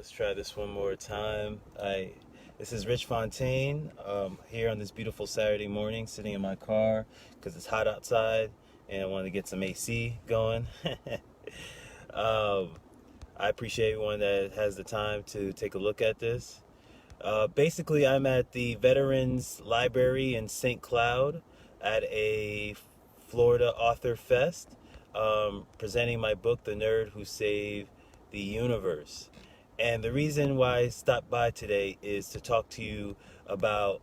Let's try this one more time. This is Rich Fontaine here on this beautiful Saturday morning, sitting in my car because it's hot outside and I wanted to get some AC going. I appreciate everyone that has the time to take a look at this. Basically, I'm at the Veterans Library in St. Cloud at a Florida Author Fest, presenting my book, The Nerd Who Saved the Universe. And the reason why I stopped by today is to talk to you about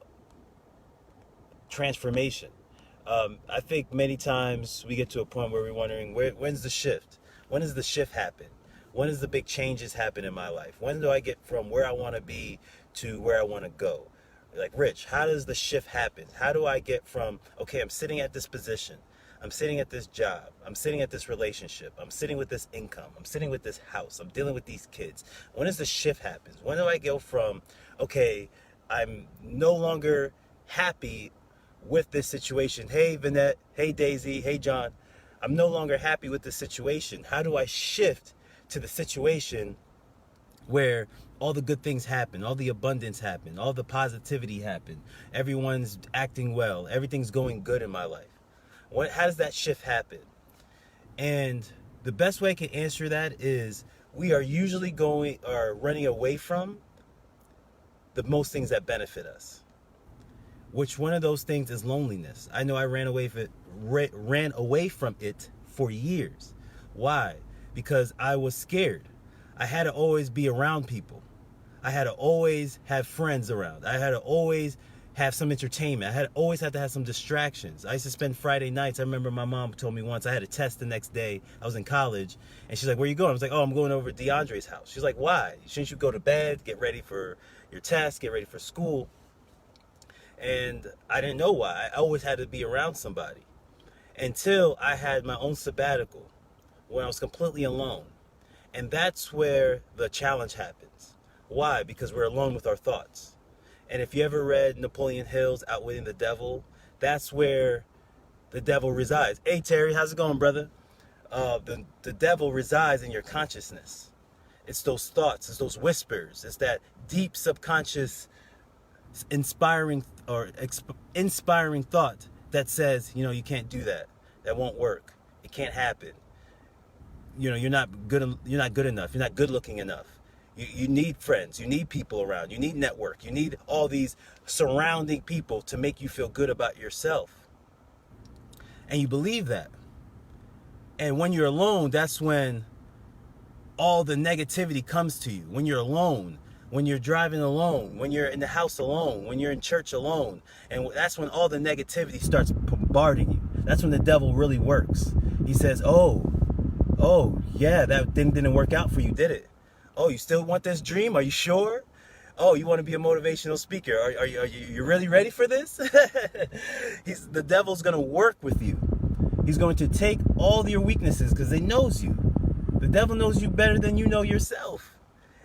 transformation. I think many times we get to a point where we're wondering, when's the shift? When does the shift happen? When does the big changes happen in my life? When do I get from where I want to be to where I want to go? Like, Rich, how does the shift happen? How do I get from, okay, I'm sitting at this position, I'm sitting at this job, I'm sitting at this relationship, I'm sitting with this income, I'm sitting with this house, I'm dealing with these kids. When does the shift happen? When do I go from, okay, I'm no longer happy with this situation. Hey, Vanette, hey, Daisy, hey, John. I'm no longer happy with this situation. How do I shift to the situation where all the good things happen, all the abundance happen, all the positivity happen, everyone's acting well, everything's going good in my life? How does that shift happen? And the best way I can answer that is we are usually running away from the most things that benefit us. Which one of those things is loneliness? I know I ran away from it for years. Why? Because I was scared. I had to always be around people. I had to always have friends around. I had to always have some entertainment. I had always had to have some distractions. I used to spend Friday nights. I remember my mom told me once I had a test the next day. I was in college, and she's like, "Where you going?" I was like, "Oh, I'm going over to DeAndre's house." She's like, "Why? Shouldn't you go to bed, get ready for your test, get ready for school?" And I didn't know why. I always had to be around somebody until I had my own sabbatical when I was completely alone. And that's where the challenge happens. Why? Because we're alone with our thoughts. And if you ever read Napoleon Hill's Outwitting the Devil, that's where the devil resides. Hey, Terry, how's it going, brother? The devil resides in your consciousness. It's those thoughts, it's those whispers, it's that deep subconscious inspiring thought that says, you can't do that. That won't work. It can't happen. You're not good enough. You're not good looking enough. You need friends. You need people around. You need network. You need all these surrounding people to make you feel good about yourself. And you believe that. And when you're alone, that's when all the negativity comes to you. When you're alone, when you're driving alone, when you're in the house alone, when you're in church alone. And that's when all the negativity starts bombarding you. That's when the devil really works. He says, oh, yeah, that thing didn't work out for you, did it? Oh, you still want this dream? Are you sure? Oh, you want to be a motivational speaker? Are you really ready for this? The devil's going to work with you. He's going to take all your weaknesses because he knows you. The devil knows you better than you know yourself.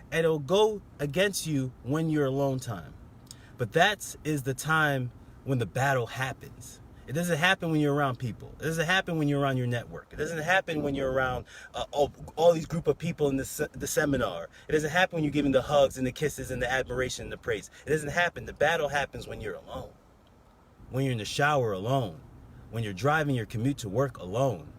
And it'll go against you when you're alone time. But that is the time when the battle happens. It doesn't happen when you're around people. It doesn't happen when you're around your network. It doesn't happen when you're around all these group of people in the seminar. It doesn't happen when you're giving the hugs and the kisses and the admiration and the praise. It doesn't happen. The battle happens when you're alone. When you're in the shower alone. When you're driving your commute to work alone.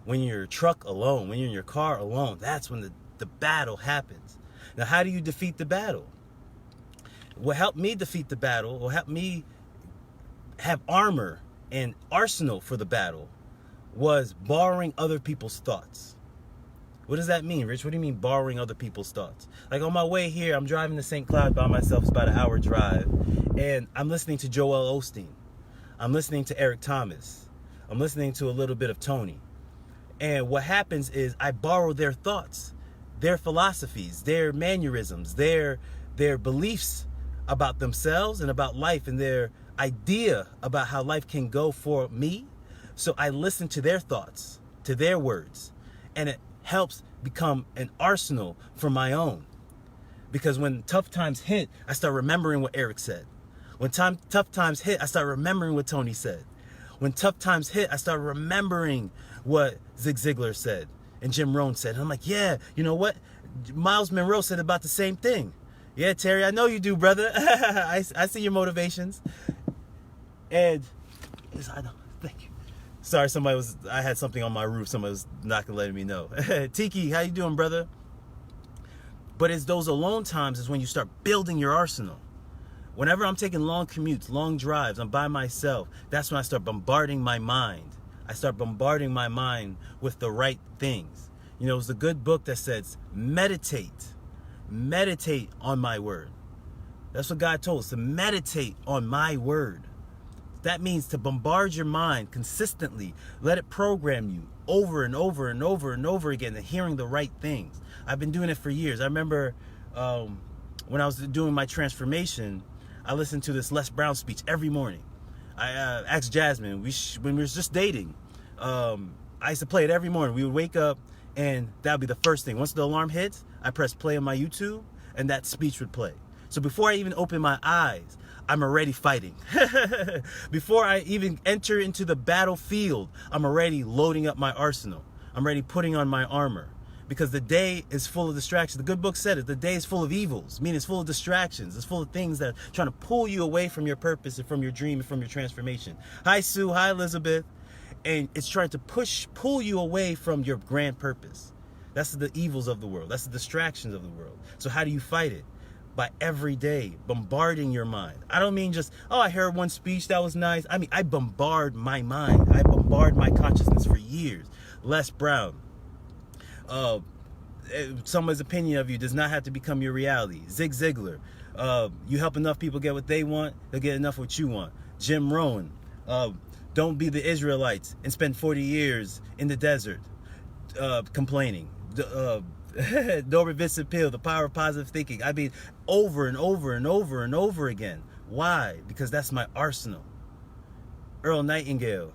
When you're in your truck alone. When you're in your car alone. That's when the battle happens. Now, how do you defeat the battle? What helped me defeat the battle, what helped me have armor and arsenal for the battle, was borrowing other people's thoughts. What does that mean, Rich? What do you mean borrowing other people's thoughts? Like, on my way here, I'm driving to St. Cloud by myself. It's about an hour drive. And I'm listening to Joel Osteen. I'm listening to Eric Thomas. I'm listening to a little bit of Tony. And what happens is I borrow their thoughts, their philosophies, their mannerisms, their beliefs about themselves and about life, and their idea about how life can go for me. So I listen to their thoughts, to their words, and it helps become an arsenal for my own. Because when tough times hit, I start remembering what Eric said. When tough times hit, I start remembering what Tony said. When tough times hit, I start remembering what Zig Ziglar said and Jim Rohn said. And I'm like, yeah, you know what? Miles Monroe said about the same thing. Yeah, Terry, I know you do, brother. I see your motivations. And I know. Thank you. Sorry, I had something on my roof. Somebody was knocking, letting me know. Tiki, how you doing, brother? But it's those alone times is when you start building your arsenal. Whenever I'm taking long commutes, long drives, I'm by myself, that's when I start bombarding my mind. I start bombarding my mind with the right things. You know, it was a good book that says, meditate on my word. That's what God told us, to meditate on my word. That means to bombard your mind consistently. Let it program you over and over and over and over again, and hearing the right things. I've been doing it for years. I remember when I was doing my transformation, I listened to this Les Brown speech every morning. I asked Jasmine, when we were just dating, I used to play it every morning. We would wake up, and that would be the first thing. Once the alarm hits, I press play on my YouTube, and that speech would play. So before I even open my eyes, I'm already fighting. Before I even enter into the battlefield, I'm already loading up my arsenal. I'm already putting on my armor. Because the day is full of distractions. The good book said it. The day is full of evils. Meaning it's full of distractions. It's full of things that are trying to pull you away from your purpose and from your dream and from your transformation. Hi, Sue. Hi, Elizabeth. And it's trying to pull you away from your grand purpose. That's the evils of the world. That's the distractions of the world. So how do you fight it? By every day bombarding your mind. I don't mean just, oh, I heard one speech that was nice. I mean, I bombard my mind. I bombard my consciousness for years. Les Brown. Someone's opinion of you does not have to become your reality. Zig Ziglar. You help enough people get what they want, they'll get enough what you want. Jim Rohn. Don't be the Israelites and spend 40 years in the desert complaining. Norbert Vincent Peale, The Power of Positive Thinking. I mean, over and over and over and over again. Why? Because that's my arsenal. Earl Nightingale.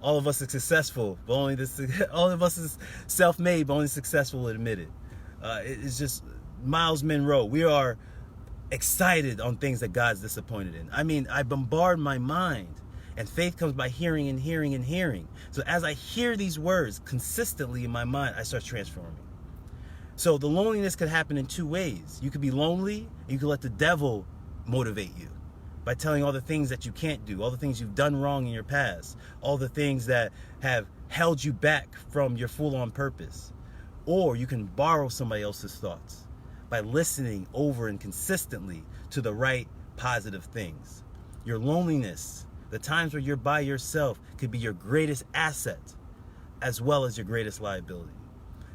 All of us are successful, but all of us is self-made, but only successful will admit it. It's just Miles Monroe. We are excited on things that God's disappointed in. I mean, I bombard my mind, and faith comes by hearing and hearing and hearing. So as I hear these words consistently in my mind, I start transforming. So the loneliness could happen in two ways. You could be lonely, and you could let the devil motivate you by telling all the things that you can't do, all the things you've done wrong in your past, all the things that have held you back from your full-on purpose. Or you can borrow somebody else's thoughts by listening over and consistently to the right positive things. Your loneliness, the times where you're by yourself, could be your greatest asset as well as your greatest liability.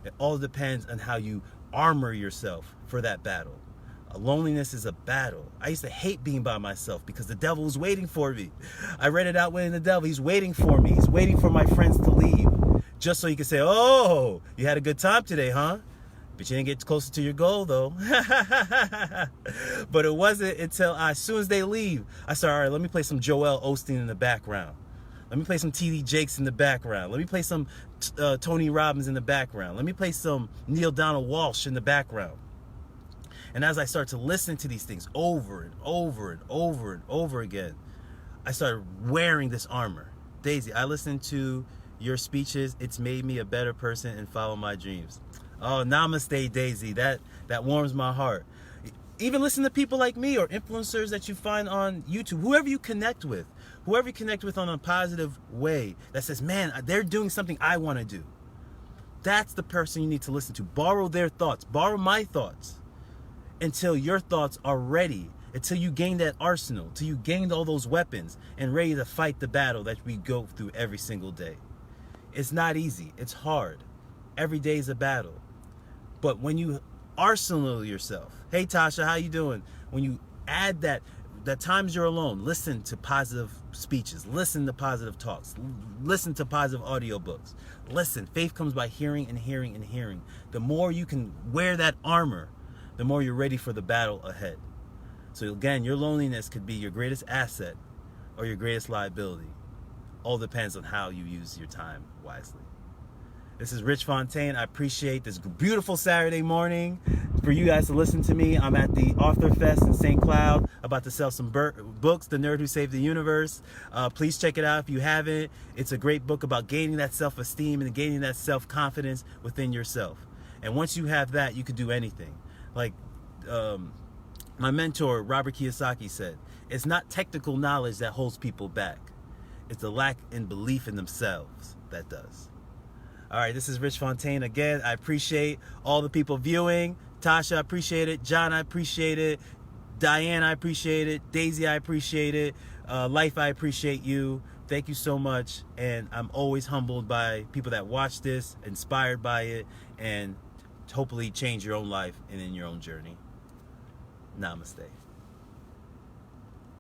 It all depends on how you armor yourself for that battle. Loneliness is a battle. I used to hate being by myself because the devil was waiting for me. I read it out when the devil, he's waiting for me. He's waiting for my friends to leave just so he can say, oh, you had a good time today, huh? But you didn't get closer to your goal, though. But it wasn't until as soon as they leave, I started, all right, let me play some Joel Osteen in the background. Let me play some T.D. Jakes in the background. Let me play some Tony Robbins in the background. Let me play some Neil Donald Walsh in the background. And as I start to listen to these things over and over and over and over again, I started wearing this armor. Daisy, I listened to your speeches. It's made me a better person and follow my dreams. Oh, namaste, Daisy. That warms my heart. Even listen to people like me or influencers that you find on YouTube, whoever you connect with on a positive way that says, man, they're doing something I want to do. That's the person you need to listen to. Borrow their thoughts. Borrow my thoughts until your thoughts are ready, until you gain that arsenal, until you gained all those weapons and ready to fight the battle that we go through every single day. It's not easy. It's hard. Every day is a battle. But when you arsenal yourself, hey Tasha, how you doing? When you add that times you're alone, listen to positive speeches, listen to positive talks, listen to positive audiobooks. Listen, faith comes by hearing and hearing and hearing. The more you can wear that armor, the more you're ready for the battle ahead. So again, your loneliness could be your greatest asset or your greatest liability. All depends on how you use your time wisely. This is Rich Fontaine. I appreciate this beautiful Saturday morning for you guys to listen to me. I'm at the Author Fest in St. Cloud, about to sell some books, The Nerd Who Saved the Universe. Please check it out if you haven't. It's a great book about gaining that self-esteem and gaining that self-confidence within yourself. And once you have that, you can do anything. Like my mentor, Robert Kiyosaki, said, it's not technical knowledge that holds people back. It's the lack in belief in themselves that does. All right, this is Rich Fontaine again. I appreciate all the people viewing. Tasha, I appreciate it. John, I appreciate it. Diane, I appreciate it. Daisy, I appreciate it. Life, I appreciate you. Thank you so much. And I'm always humbled by people that watch this, inspired by it, and hopefully change your own life and in your own journey. Namaste.